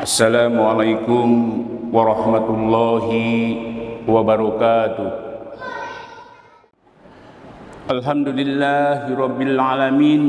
Assalamualaikum warahmatullahi wabarakatuh. Alhamdulillahi rabbil alamin,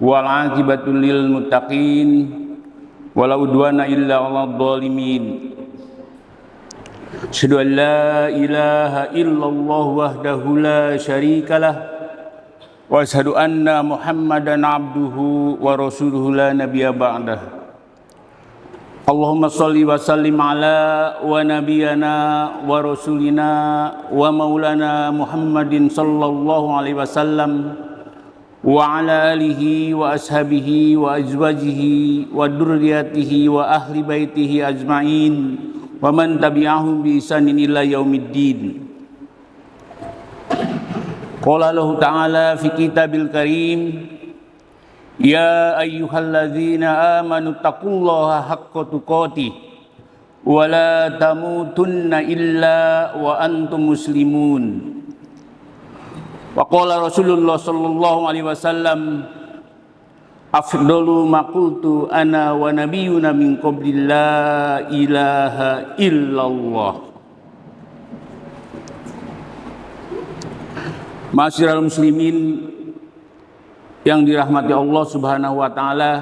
wal aqibatu lil muttaqin, wala udwana illa 'alal zalimin. Asyhadu an la ilaha illallah wahdahu la syarikalah, wa asyhadu anna Muhammadan abduhu wa rasuluhu la nabiyya ba'dah. Allahumma sholli wa sallim ala wa nabiyana wa rasulina wa maulana Muhammadin sallallahu alaihi wasallam wa ala alihi wa ashabihi wa azwajihi wa dzurriyyatihi wa ahli baitihi ajmain wa man tabi'ahum bi ihsanin ila yaumiddin. Qala Allah ta'ala fi kitabil karim, ya ayyuhalladzina amanu taqullaha haqqa tuqatih wa la tamutunna illa wa antum muslimun. Wa qala Rasulullah sallallahu alaihi wasallam, afdalu ma qultu ana wa nabiyyuna min qabli la ilaha illallah. Ma'asyiral muslimin yang dirahmati Allah Subhanahu wa taala,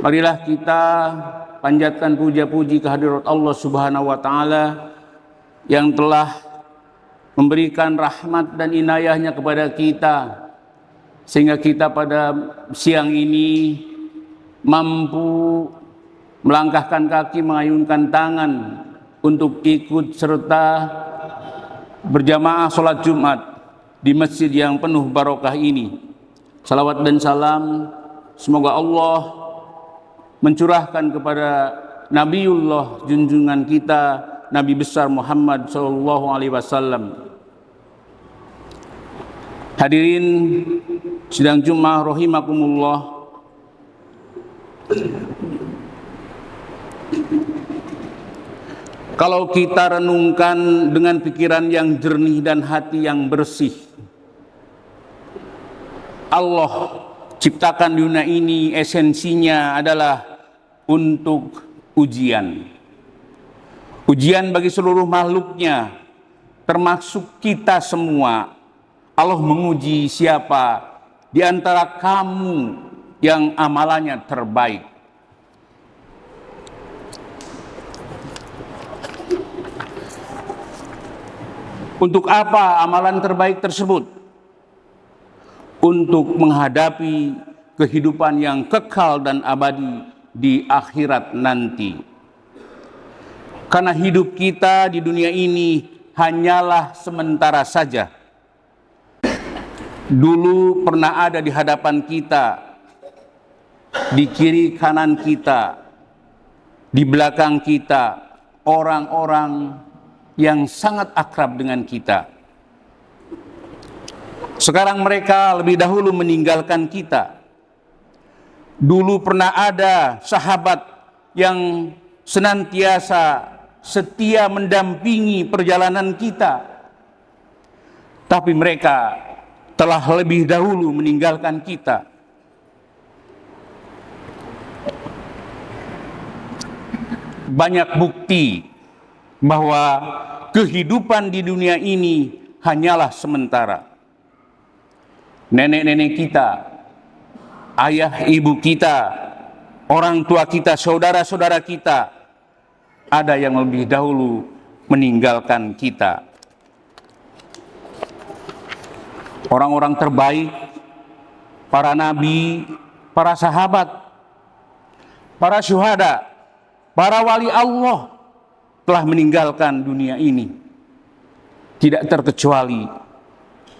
marilah kita panjatkan puja-puji kehadirat Allah Subhanahu wa taala yang telah memberikan rahmat dan inayahnya kepada kita sehingga kita pada siang ini mampu melangkahkan kaki, mengayunkan tangan untuk ikut serta berjamaah sholat Jumat di masjid yang penuh barokah ini. Salawat dan salam semoga Allah mencurahkan kepada Nabiullah junjungan kita, Nabi besar Muhammad sallallahu alaihi wasallam. Hadirin sidang Jumat rahimakumullah. Kalau kita renungkan dengan pikiran yang jernih dan hati yang bersih, Allah ciptakan dunia ini esensinya adalah untuk ujian. Ujian bagi seluruh makhluknya, termasuk kita semua. Allah menguji siapa di antara kamu yang amalannya terbaik. Untuk apa amalan terbaik tersebut? Untuk menghadapi kehidupan yang kekal dan abadi di akhirat nanti. Karena hidup kita di dunia ini hanyalah sementara saja. Dulu pernah ada di hadapan kita, di kiri kanan kita, di belakang kita, orang-orang yang sangat akrab dengan kita. Sekarang mereka lebih dahulu meninggalkan kita. Dulu pernah ada sahabat yang senantiasa setia mendampingi perjalanan kita, tapi mereka telah lebih dahulu meninggalkan kita. Banyak bukti bahwa kehidupan di dunia ini hanyalah sementara. Nenek-nenek kita, ayah ibu kita, orang tua kita, saudara-saudara kita, ada yang lebih dahulu meninggalkan kita. Orang-orang terbaik, para nabi, para sahabat, para syuhada, para wali Allah telah meninggalkan dunia ini. Tidak terkecuali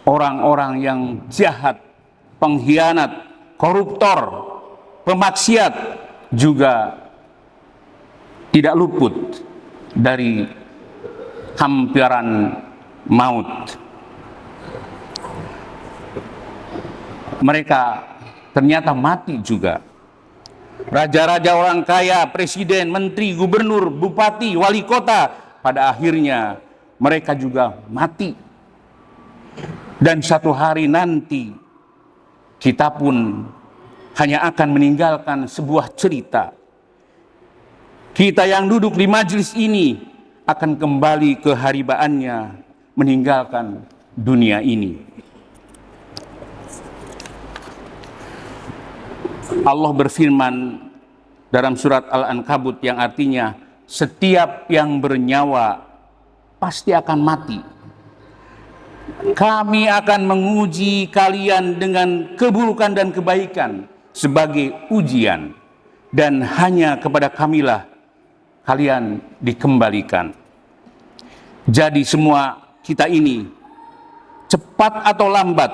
orang-orang yang jahat, pengkhianat, koruptor, pemaksiat juga tidak luput dari hampiran maut. Mereka ternyata mati juga. Raja-raja, orang kaya, presiden, menteri, gubernur, bupati, wali kota, pada akhirnya mereka juga mati. Dan satu hari nanti kita pun hanya akan meninggalkan sebuah cerita. Kita yang duduk di majelis ini akan kembali ke haribaannya, meninggalkan dunia ini. Allah berfirman dalam surat Al-Ankabut yang artinya setiap yang bernyawa pasti akan mati. Kami akan menguji kalian dengan keburukan dan kebaikan sebagai ujian, dan hanya kepada Kamilah kalian dikembalikan. Jadi semua kita ini cepat atau lambat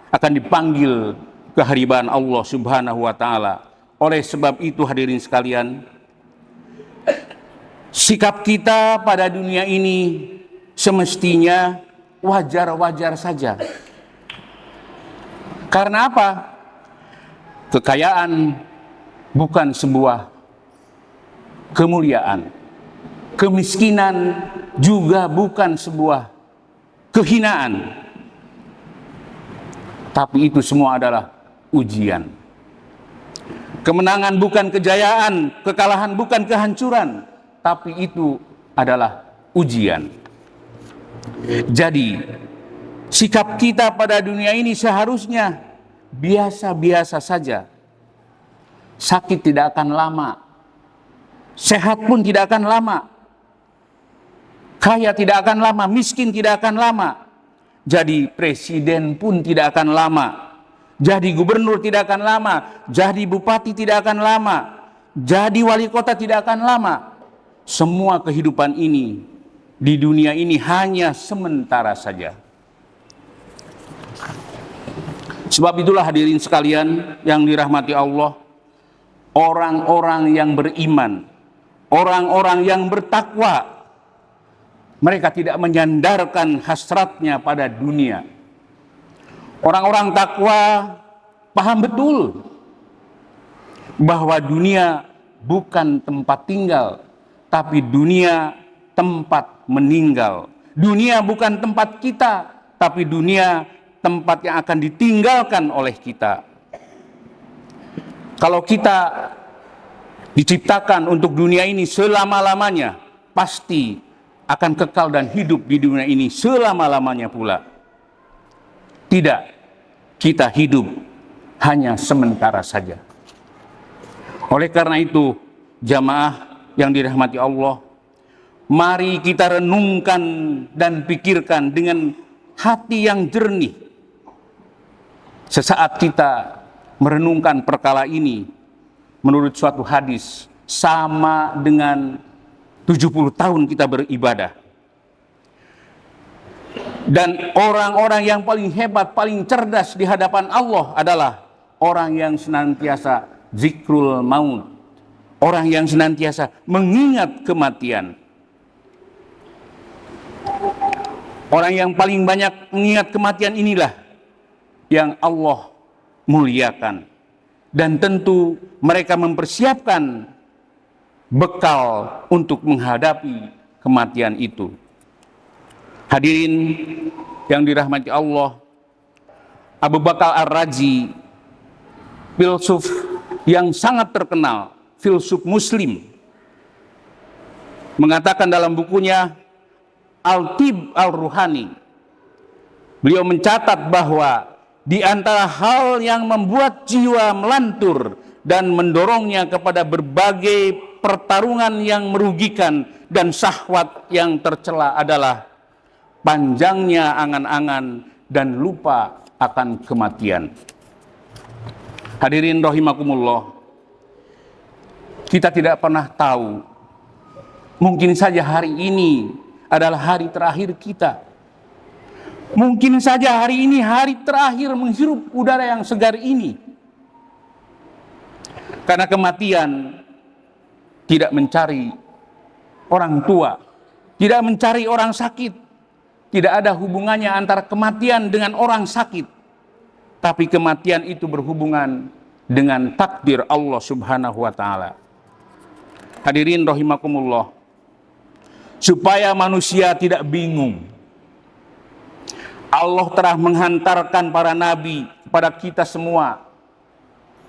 akan dipanggil ke haribaan Allah Subhanahu wa taala. Oleh sebab itu hadirin sekalian, sikap kita pada dunia ini semestinya wajar-wajar saja. Karena apa? Kekayaan bukan sebuah kemuliaan. Kemiskinan juga bukan sebuah kehinaan. Tapi itu semua adalah ujian. Kemenangan bukan kejayaan, kekalahan bukan kehancuran, tapi itu adalah ujian. Jadi, sikap kita pada dunia ini seharusnya biasa-biasa saja. Sakit tidak akan lama, sehat pun tidak akan lama, kaya tidak akan lama, miskin tidak akan lama. Jadi presiden pun tidak akan lama, jadi gubernur tidak akan lama, jadi bupati tidak akan lama, jadi wali kota tidak akan lama. Semua kehidupan ini di dunia ini hanya sementara saja. Sebab itulah hadirin sekalian yang dirahmati Allah, orang-orang yang beriman, orang-orang yang bertakwa, mereka tidak menyandarkan hasratnya pada dunia. Orang-orang takwa paham betul bahwa dunia bukan tempat tinggal, tapi dunia tempat meninggal. Dunia bukan tempat kita, tapi dunia tempat yang akan ditinggalkan oleh kita. Kalau kita diciptakan untuk dunia ini selama-lamanya, pasti akan kekal dan hidup di dunia ini selama-lamanya pula. Tidak, kita hidup hanya sementara saja. Oleh karena itu, jamaah yang dirahmati Allah, mari kita renungkan dan pikirkan dengan hati yang jernih. Sesaat kita merenungkan perkara ini, menurut suatu hadis, sama dengan 70 tahun kita beribadah. Dan orang-orang yang paling hebat, paling cerdas di hadapan Allah adalah orang yang senantiasa zikrul maut, orang yang senantiasa mengingat kematian. Orang yang paling banyak mengingat kematian inilah yang Allah muliakan. Dan tentu mereka mempersiapkan bekal untuk menghadapi kematian itu. Hadirin yang dirahmati Allah, Abu Bakar Ar-Razi, filsuf yang sangat terkenal, filsuf Muslim, mengatakan dalam bukunya Al-Tib Al-Ruhani, beliau mencatat bahwa di antara hal yang membuat jiwa melantur dan mendorongnya kepada berbagai pertarungan yang merugikan dan syahwat yang tercela adalah panjangnya angan-angan dan lupa akan kematian. Hadirin rahimakumullah, kita tidak pernah tahu, mungkin saja hari ini adalah hari terakhir kita. Mungkin saja hari ini hari terakhir menghirup udara yang segar ini. Karena kematian tidak mencari orang tua, tidak mencari orang sakit. Tidak ada hubungannya antara kematian dengan orang sakit. Tapi kematian itu berhubungan dengan takdir Allah Subhanahu wa taala. Hadirin rahimakumullah. Supaya manusia tidak bingung, Allah telah menghantarkan para nabi kepada kita semua,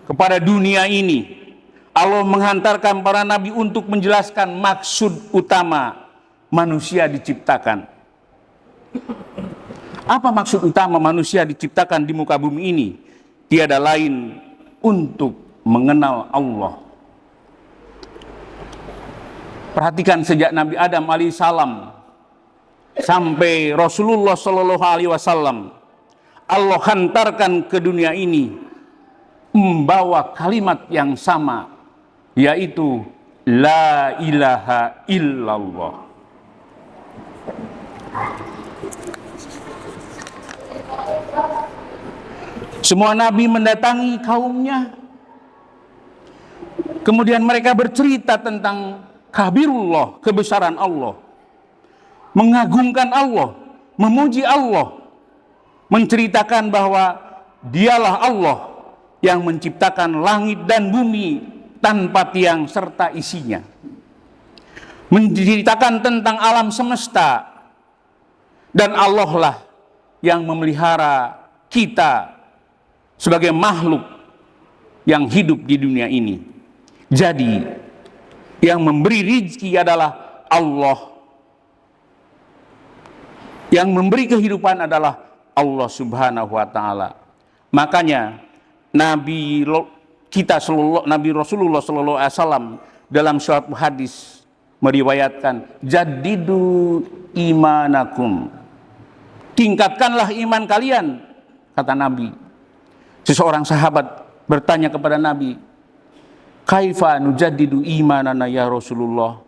kepada dunia ini. Allah menghantarkan para nabi untuk menjelaskan maksud utama manusia diciptakan. Apa maksud utama manusia diciptakan di muka bumi ini? Tiada lain untuk mengenal Allah. Perhatikan sejak Nabi Adam alaihissalam sampai Rasulullah Shallallahu Alaihi Wasallam, Allah hantarkan ke dunia ini membawa kalimat yang sama, yaitu La ilaha illallah. Semua nabi mendatangi kaumnya, kemudian mereka bercerita tentang kabirullah, kebesaran Allah, mengagungkan Allah, memuji Allah, menceritakan bahwa dialah Allah yang menciptakan langit dan bumi tanpa tiang serta isinya, menceritakan tentang alam semesta, dan Allah lah yang memelihara kita sebagai makhluk yang hidup di dunia ini. Jadi yang memberi rezeki adalah Allah, yang memberi kehidupan adalah Allah Subhanahu wa taala. Makanya Nabi Rasulullah sallallahu alaihi wasallam dalam suatu hadis meriwayatkan, jadidu imanakum, tingkatkanlah iman kalian, kata Nabi. Seseorang sahabat bertanya kepada Nabi, kaifa nujaddidu imanana ya Rasulullah?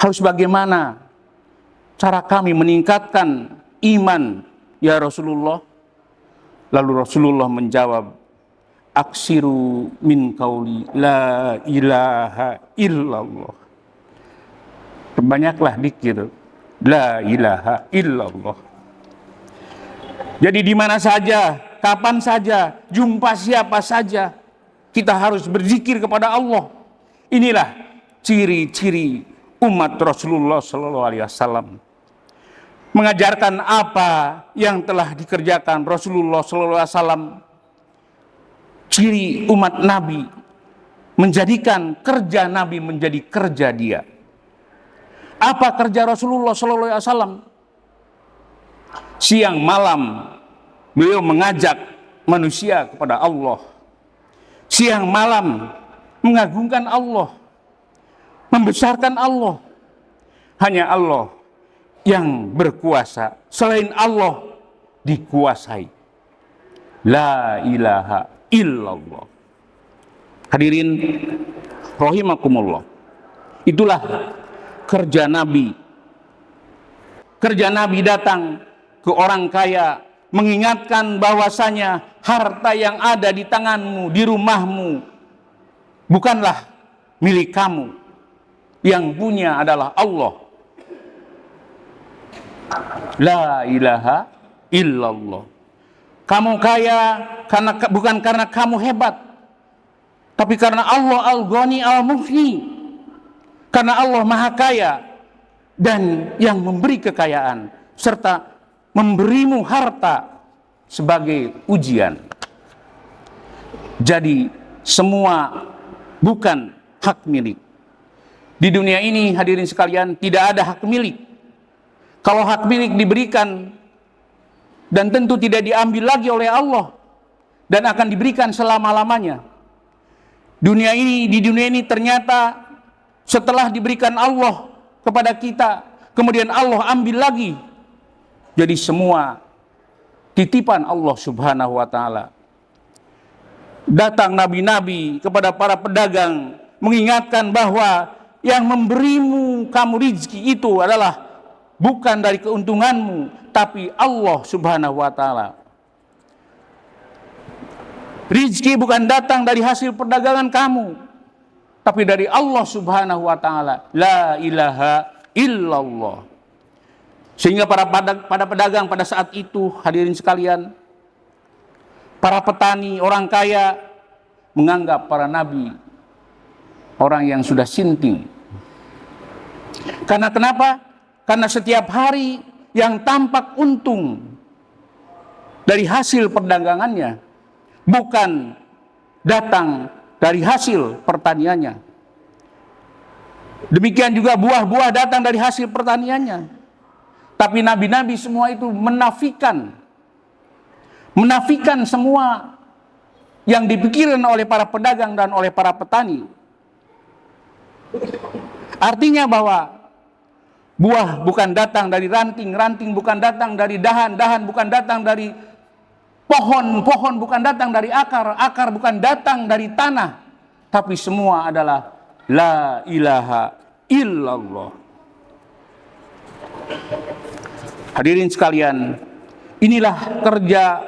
Harus bagaimana cara kami meningkatkan iman ya Rasulullah? Lalu Rasulullah menjawab, aksiru min qauli la ilaha illallah. Perbanyaklah zikir la ilaha illallah. Jadi di mana saja, kapan saja, jumpa siapa saja, kita harus berzikir kepada Allah. Inilah ciri-ciri umat Rasulullah Sallallahu Alaihi Wasallam. Mengajarkan apa yang telah dikerjakan Rasulullah Sallallahu Alaihi Wasallam. Ciri umat Nabi, menjadikan kerja Nabi menjadi kerja dia. Apa kerja Rasulullah Sallallahu Alaihi Wasallam? Siang malam beliau mengajak manusia kepada Allah. Siang malam mengagungkan Allah, membesarkan Allah. Hanya Allah yang berkuasa, selain Allah dikuasai. La ilaha illallah. Hadirin rahimakumullah. Itulah kerja Nabi. Kerja Nabi datang ke orang kaya, mengingatkan bahwasanya harta yang ada di tanganmu, di rumahmu, bukanlah milik kamu. Yang punya adalah Allah. La ilaha illallah. Kamu kaya bukan karena kamu hebat, tapi karena Allah Al-Ghani Al-Mughni. Karena Allah Maha Kaya dan yang memberi kekayaan serta memberimu harta sebagai ujian. Jadi semua bukan hak milik. Di dunia ini hadirin sekalian tidak ada hak milik. Kalau hak milik diberikan dan tentu tidak diambil lagi oleh Allah dan akan diberikan selama-lamanya. Di dunia ini ternyata setelah diberikan Allah kepada kita, kemudian Allah ambil lagi. Jadi semua titipan Allah Subhanahu wa taala. Datang nabi-nabi kepada para pedagang mengingatkan bahwa yang memberimu kamu rezeki itu adalah bukan dari keuntunganmu, tapi Allah Subhanahu wa taala. Rezeki bukan datang dari hasil perdagangan kamu. tapi dari Allah Subhanahu wa taala, la ilaha illallah. Sehingga para pedagang pada saat itu, hadirin sekalian, para petani, orang kaya menganggap para nabi orang yang sudah sinting. Karena kenapa? Karena setiap hari yang tampak untung dari hasil perdagangannya bukan datang dari hasil pertaniannya. Demikian juga buah-buah datang dari hasil pertaniannya. Tapi nabi-nabi semua itu menafikan semua yang dipikirkan oleh para pedagang dan oleh para petani. Artinya bahwa buah bukan datang dari ranting, ranting bukan datang dari dahan, dahan bukan datang dari pohon, pohon bukan datang dari akar, akar bukan datang dari tanah, tapi semua adalah la ilaha illallah. Hadirin sekalian, inilah kerja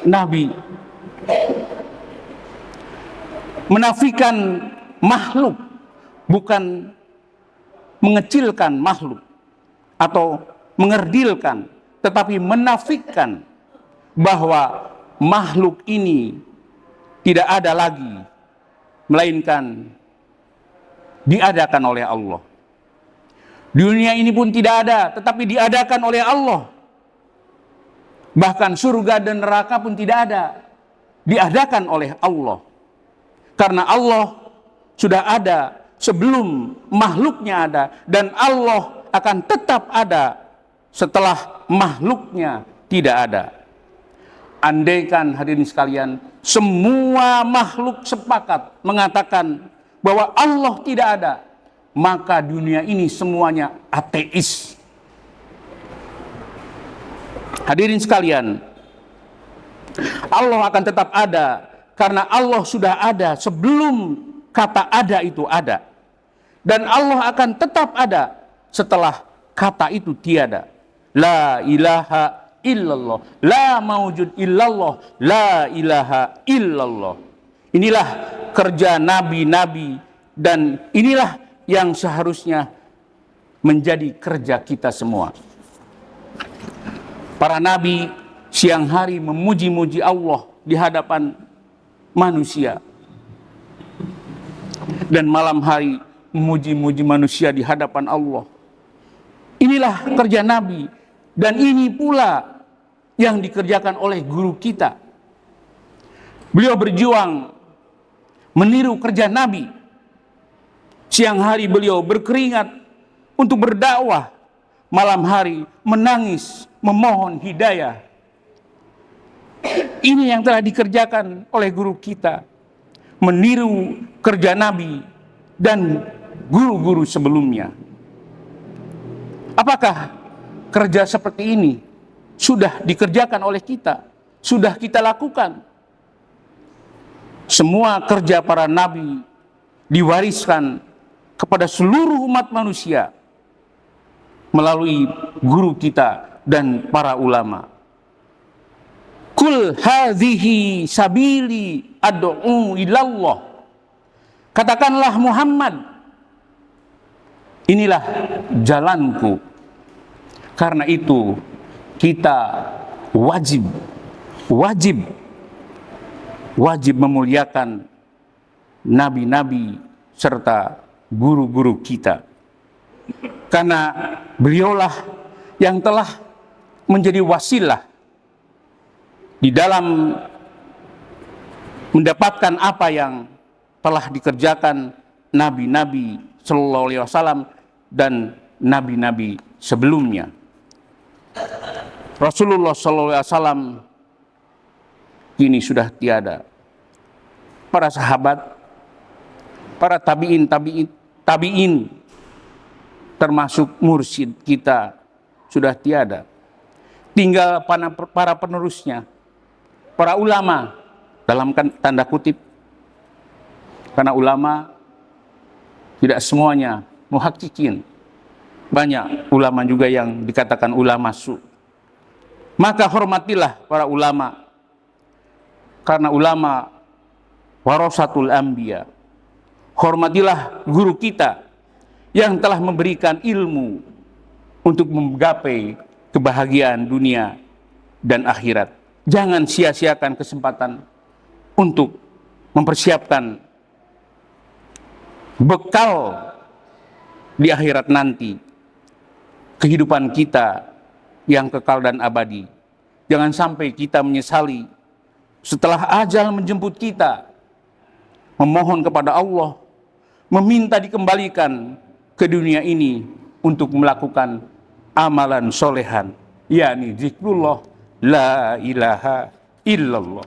Nabi. Menafikan makhluk, bukan mengecilkan makhluk atau mengerdilkan, tetapi menafikan bahwa makhluk ini tidak ada lagi, melainkan diadakan oleh Allah. Dunia ini pun tidak ada, tetapi diadakan oleh Allah. Bahkan surga dan neraka pun tidak ada, diadakan oleh Allah. Karena Allah sudah ada sebelum makhluknya ada, dan Allah akan tetap ada setelah makhluknya tidak ada. Andaikan hadirin sekalian, semua makhluk sepakat mengatakan bahwa Allah tidak ada, maka dunia ini semuanya ateis. Hadirin sekalian, Allah akan tetap ada karena Allah sudah ada sebelum kata ada itu ada. Dan Allah akan tetap ada setelah kata itu tiada. La ilaha illallah, la maujud illallah, la ilaha illallah. Inilah kerja nabi-nabi, dan inilah yang seharusnya menjadi kerja kita semua. Para nabi siang hari memuji-muji Allah di hadapan manusia, dan malam hari memuji-muji manusia di hadapan Allah. Inilah kerja nabi, dan ini pula yang dikerjakan oleh guru kita. Beliau berjuang meniru kerja nabi. Siang hari beliau berkeringat untuk berdakwah, malam hari menangis memohon hidayah. Ini yang telah dikerjakan oleh guru kita, meniru kerja nabi dan guru-guru sebelumnya. Apakah kerja seperti ini sudah dikerjakan oleh kita? Sudah kita lakukan? Semua kerja para nabi diwariskan kepada seluruh umat manusia melalui guru kita dan para ulama. Kul hadhihi sabili ad'u ilallah. Katakanlah Muhammad, inilah jalanku. Karena itu kita wajib memuliakan nabi-nabi serta guru-guru kita. Karena beliaulah yang telah menjadi wasilah di dalam mendapatkan apa yang telah dikerjakan nabi-nabi sallallahu alaihi wasallam dan nabi-nabi sebelumnya. Rasulullah sallallahu alaihi wasallam kini sudah tiada. Para sahabat, para tabi'in termasuk mursyid kita sudah tiada. Tinggal para penerusnya, para ulama dalam tanda kutip. Karena ulama tidak semuanya muhakkikin. Banyak ulama juga yang dikatakan ulama su. Maka hormatilah para ulama. Karena ulama warasatul anbiya. Hormatilah guru kita yang telah memberikan ilmu untuk menggapai kebahagiaan dunia dan akhirat. Jangan sia-siakan kesempatan untuk mempersiapkan bekal di akhirat nanti, kehidupan kita yang kekal dan abadi. Jangan sampai kita menyesali setelah ajal menjemput kita, memohon kepada Allah, meminta dikembalikan ke dunia ini untuk melakukan amalan solehan, yakni zikrullah la ilaha illallah.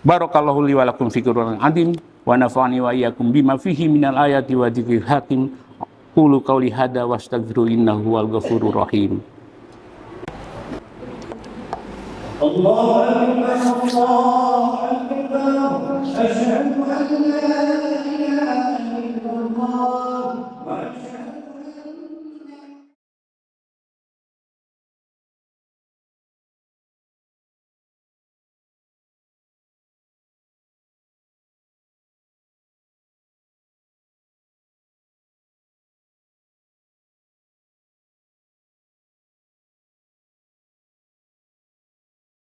Barakallahu li wa lakum fi Qur'anil azim wa nafa'ani wa iyyakum bima fihi minal ayati wa dzikril hakim. Qulu qauli hada wastaghfiru innahu wal ghafurur rahim. الله أكبر الله أكبر أشهد أن لا